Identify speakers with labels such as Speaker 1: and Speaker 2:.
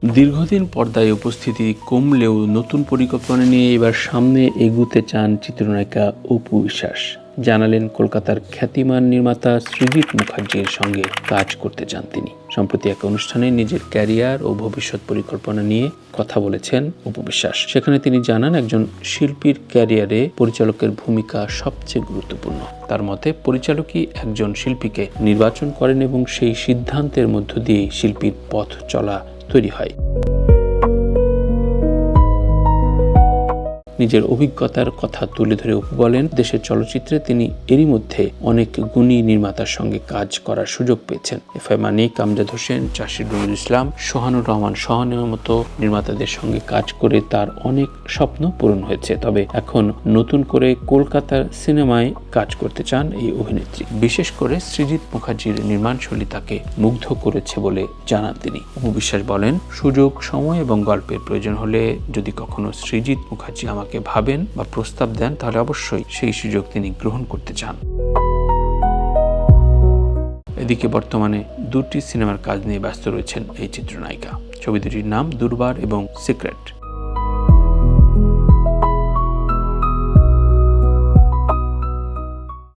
Speaker 1: দীর্ঘদিন পর্দায় উপস্থিতি কমলেও নতুন পরিকল্পনা নিয়ে এবার সামনে এগুতে চান চিত্রনায়িকা অপু বিশ্বাস। জানালেন কলকাতার খ্যাতিমান নির্মাতা সৃজিত মুখার্জির সঙ্গে কাজ করতে চান তিনি। সম্প্রতি এক অনুষ্ঠানে নিজের ক্যারিয়ার ও ভবিষ্যৎ পরিকল্পনা নিয়ে কথা বলেছেন অপু বিশ্বাস। সেখানে তিনি জানান, একজন শিল্পীর ক্যারিয়ারে পরিচালকের ভূমিকা সবচেয়ে গুরুত্বপূর্ণ। তার মতে, পরিচালকই একজন শিল্পীকে নির্বাচন করেন এবং সেই সিদ্ধান্তের মধ্য দিয়ে শিল্পীর পথ চলা তৈরি হয়। নিজের অভিজ্ঞতার কথা তুলে ধরে অপু বলেন, দেশের চলচ্চিত্রে তিনি এরই মধ্যে অনেক গুণী নির্মাতার সঙ্গে কাজ করার সুযোগ পেয়েছেন। এফআই মানিক, আমজাদ হোসেন, চাষির নজরুল ইসলাম, সোহানুর রহমান সোহানের মতো নির্মাতাদের সঙ্গে কাজ করে তার অনেক স্বপ্ন পূরণ হয়েছে। তবে এখন নতুন করে কলকাতার সিনেমায় কাজ করতে চান এই অভিনেত্রী। বিশেষ করে সৃজিত মুখার্জির নির্মাণশৈলী তাকে মুগ্ধ করেছে বলে জানান তিনি। অপু বিশ্বাস বলেন, সুযোগ, সময় এবং গল্পের প্রয়োজন হলে যদি কখনো সৃজিত মুখার্জি আমাকে ভাবেন বা প্রস্তাব দেন, তাহলে অবশ্যই সেই সুযোগ তিনি গ্রহণ করতে চান। এদিকে বর্তমানে দুটি সিনেমার কাজ নিয়ে ব্যস্ত রয়েছেন এই চিত্রনায়িকা। ছবি দুটির নাম দুর্বার এবং সিক্রেট।